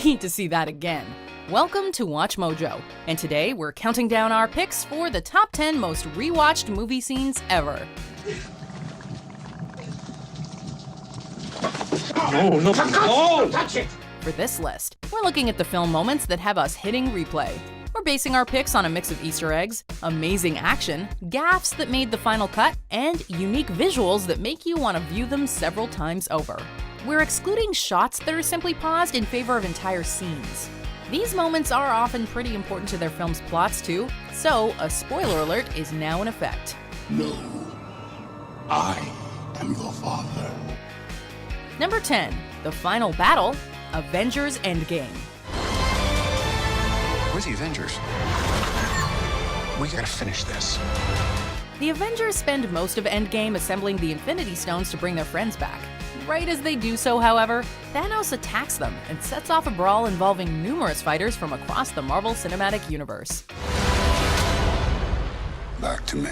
need to see that again. Welcome to Watch Mojo, and today we're counting down our picks for the top 10 most rewatched movie scenes ever. No, don't touch it! For this list, we're looking at the film moments that have us hitting replay. We're basing our picks on a mix of Easter eggs, amazing action, gaffes that made the final cut, and unique visuals that make you want to view them several times over. We're excluding shots that are simply paused in favor of entire scenes. These moments are often pretty important to their film's plots too, so a spoiler alert is now in effect. No, I am your father. Number 10, the final battle, Avengers Endgame. Where's the Avengers? We gotta finish this. The Avengers spend most of Endgame assembling the Infinity Stones to bring their friends back. Right as they do so, however, Thanos attacks them and sets off a brawl involving numerous fighters from across the Marvel Cinematic Universe. Back to me.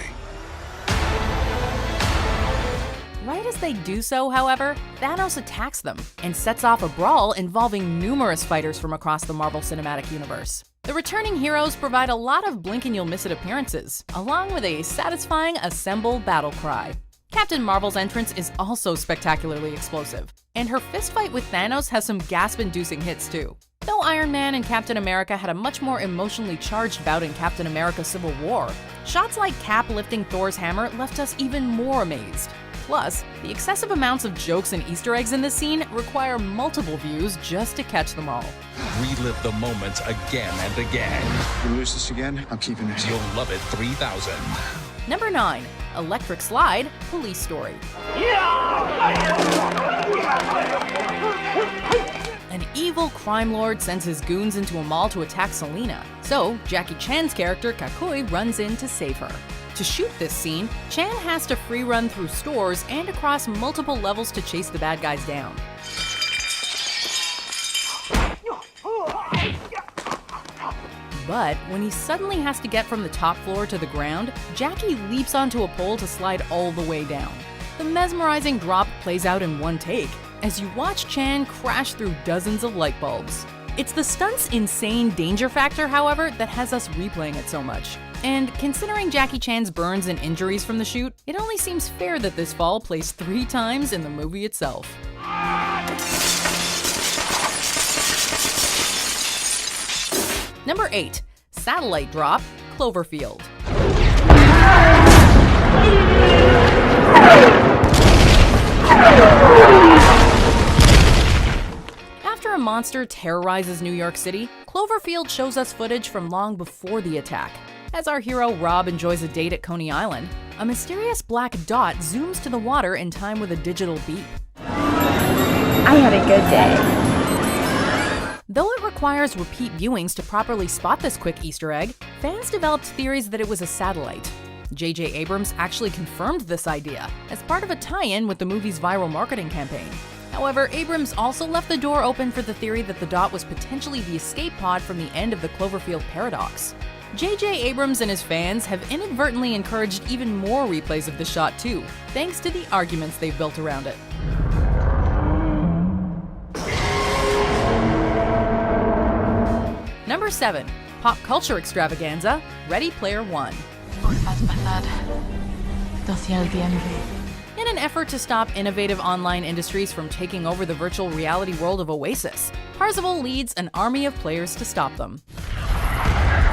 Right as they do so, however, Thanos attacks them and sets off a brawl involving numerous fighters from across the Marvel Cinematic Universe. The returning heroes provide a lot of blink-and-you'll-miss-it appearances, along with a satisfying assemble battle cry. Captain Marvel's entrance is also spectacularly explosive, and her fistfight with Thanos has some gasp-inducing hits too. Though Iron Man and Captain America had a much more emotionally charged bout in Captain America Civil War, shots like Cap lifting Thor's hammer left us even more amazed. Plus, the excessive amounts of jokes and Easter eggs in this scene require multiple views just to catch them all. Relive the moments again and again. You lose this again? I'm keeping it. You'll love it 3000. Number 9, Electric Slide, Police Story. An evil crime lord sends his goons into a mall to attack Selena, so Jackie Chan's character Kakui runs in to save her. To shoot this scene, Chan has to free run through stores and across multiple levels to chase the bad guys down. But when he suddenly has to get from the top floor to the ground, Jackie leaps onto a pole to slide all the way down. The mesmerizing drop plays out in one take, as you watch Chan crash through dozens of light bulbs. It's the stunt's insane danger factor, however, that has us replaying it so much. And considering Jackie Chan's burns and injuries from the shoot, it only seems fair that this fall plays 3 times in the movie itself. Number 8, Satellite Drop, Cloverfield. After a monster terrorizes New York City, Cloverfield shows us footage from long before the attack. As our hero Rob enjoys a date at Coney Island, a mysterious black dot zooms to the water in time with a digital beep. I had a good day. Though it requires repeat viewings to properly spot this quick Easter egg, fans developed theories that it was a satellite. J.J. Abrams actually confirmed this idea as part of a tie-in with the movie's viral marketing campaign. However, Abrams also left the door open for the theory that the dot was potentially the escape pod from the end of the Cloverfield paradox. J.J. Abrams and his fans have inadvertently encouraged even more replays of the shot too, thanks to the arguments they've built around it. Number 7, pop culture extravaganza, Ready Player One. In an effort to stop innovative online industries from taking over the virtual reality world of Oasis, Parzival leads an army of players to stop them.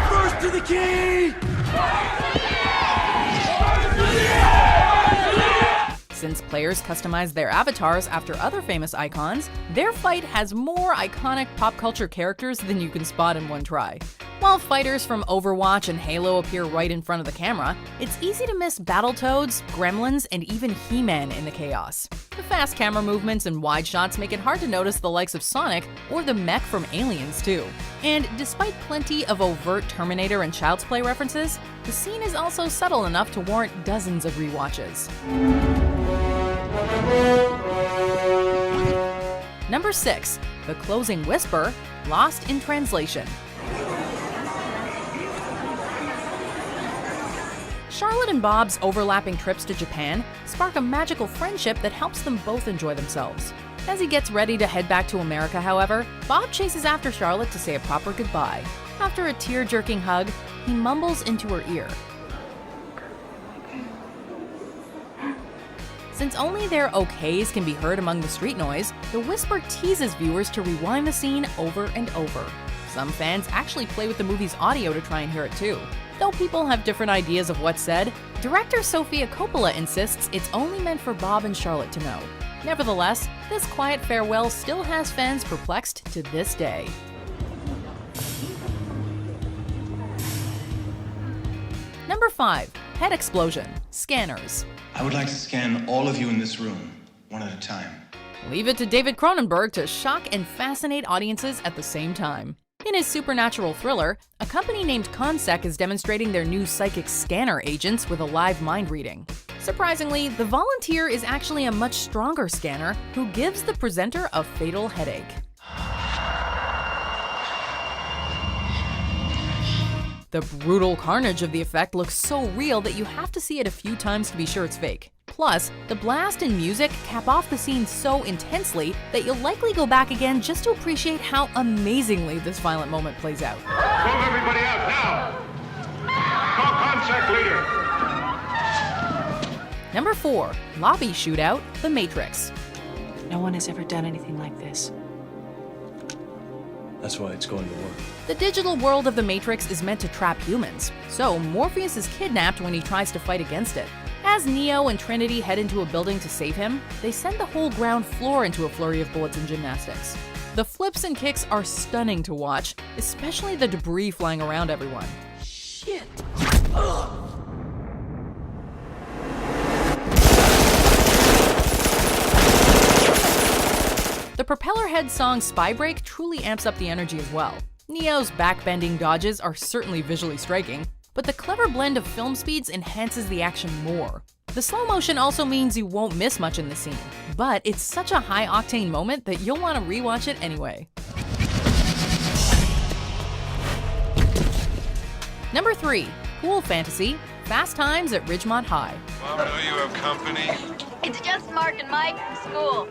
First to the key! Since players customize their avatars after other famous icons, their fight has more iconic pop culture characters than you can spot in one try. While fighters from Overwatch and Halo appear right in front of the camera, it's easy to miss Battletoads, Gremlins, and even He-Man in the chaos. The fast camera movements and wide shots make it hard to notice the likes of Sonic or the mech from Aliens too. And despite plenty of overt Terminator and Child's Play references, the scene is also subtle enough to warrant dozens of rewatches. Number 6, The Closing Whisper, Lost in Translation. Charlotte and Bob's overlapping trips to Japan spark a magical friendship that helps them both enjoy themselves. As he gets ready to head back to America, however, Bob chases after Charlotte to say a proper goodbye. After a tear-jerking hug, he mumbles into her ear. Since only their okays can be heard among the street noise, the whisper teases viewers to rewind the scene over and over. Some fans actually play with the movie's audio to try and hear it too. Though people have different ideas of what's said, director Sofia Coppola insists it's only meant for Bob and Charlotte to know. Nevertheless, this quiet farewell still has fans perplexed to this day. Number 5. Head explosion. Scanners. I would like to scan all of you in this room, one at a time. Leave it to David Cronenberg to shock and fascinate audiences at the same time. In his supernatural thriller, a company named Consec is demonstrating their new psychic scanner agents with a live mind reading. Surprisingly, the volunteer is actually a much stronger scanner who gives the presenter a fatal headache. The brutal carnage of the effect looks so real that you have to see it a few times to be sure it's fake. Plus, the blast and music cap off the scene so intensely that you'll likely go back again just to appreciate how amazingly this violent moment plays out. Move everybody out now! Call Consec leader! Number 4. Lobby shootout, The Matrix. No one has ever done anything like this. That's why it's going to work. The digital world of The Matrix is meant to trap humans, so Morpheus is kidnapped when he tries to fight against it. As Neo and Trinity head into a building to save him, they send the whole ground floor into a flurry of bullets and gymnastics. The flips and kicks are stunning to watch, especially the debris flying around everyone. Shit! The Propeller Head song Spy Break truly amps up the energy as well. Neo's backbending dodges are certainly visually striking, but the clever blend of film speeds enhances the action more. The slow motion also means you won't miss much in the scene, but it's such a high-octane moment that you'll want to rewatch it anyway. Number 3. Pool fantasy, Fast Times at Ridgemont High. Mom, know you have company? It's just Mark and Mike from school.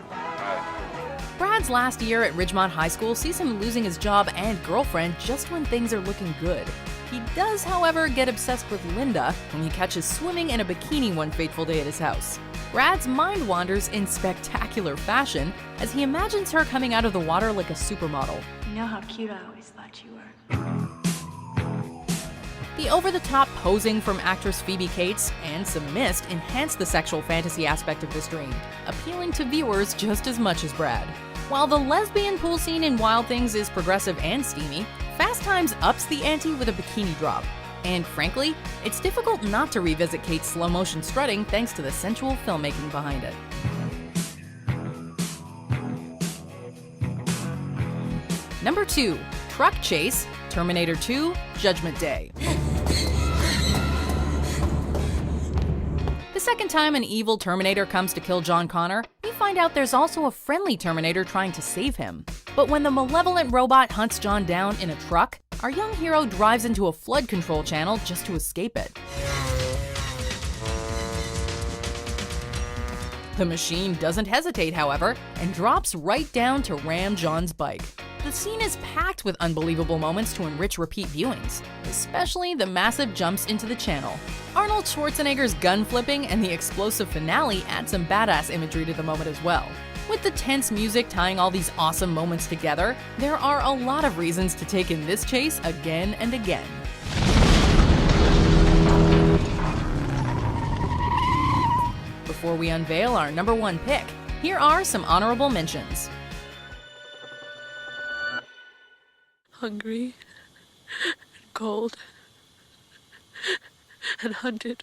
Brad's last year at Ridgemont High School sees him losing his job and girlfriend just when things are looking good. He does, however, get obsessed with Linda when he catches swimming in a bikini one fateful day at his house. Brad's mind wanders in spectacular fashion as he imagines her coming out of the water like a supermodel. You know how cute I always thought you were. The over-the-top posing from actress Phoebe Cates and some mist enhance the sexual fantasy aspect of this dream, appealing to viewers just as much as Brad. While the lesbian pool scene in Wild Things is progressive and steamy, Fast Times ups the ante with a bikini drop. And frankly, it's difficult not to revisit Kate's slow-motion strutting thanks to the sensual filmmaking behind it. Number 2. Truck Chase, Terminator 2, Judgment Day. The second time an evil Terminator comes to kill John Connor, we find out there's also a friendly Terminator trying to save him. But when the malevolent robot hunts John down in a truck, our young hero drives into a flood control channel just to escape it. The machine doesn't hesitate, however, and drops right down to ram John's bike. The scene is packed with unbelievable moments to enrich repeat viewings, especially the massive jumps into the channel. Arnold Schwarzenegger's gun flipping and the explosive finale add some badass imagery to the moment as well. With the tense music tying all these awesome moments together, there are a lot of reasons to take in this chase again and again. Before we unveil our number 1 pick, here are some honorable mentions. Hungry, and cold, and hunted.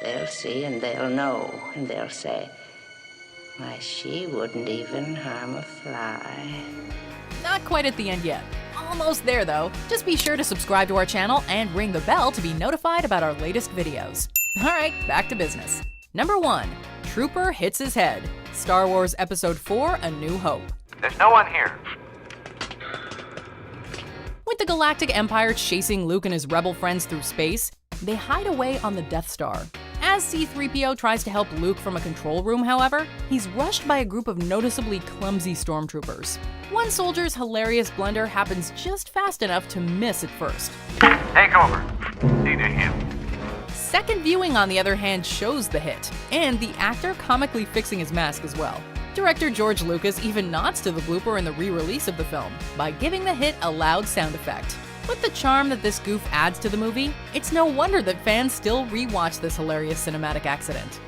They'll see and they'll know, and they'll say, why, she wouldn't even harm a fly. Not quite at the end yet. Almost there though. Just be sure to subscribe to our channel and ring the bell to be notified about our latest videos. Alright, back to business. Number 1. Trooper hits his head. Star Wars Episode 4: A New Hope. There's no one here. With the Galactic Empire chasing Luke and his rebel friends through space, they hide away on the Death Star. As C-3PO tries to help Luke from a control room, however, he's rushed by a group of noticeably clumsy stormtroopers. One soldier's hilarious blunder happens just fast enough to miss at first. Take over. Need a hint. Second viewing, on the other hand, shows the hit, and the actor comically fixing his mask as well. Director George Lucas even nods to the blooper in the re-release of the film by giving the hit a loud sound effect. With the charm that this goof adds to the movie, it's no wonder that fans still rewatch this hilarious cinematic accident.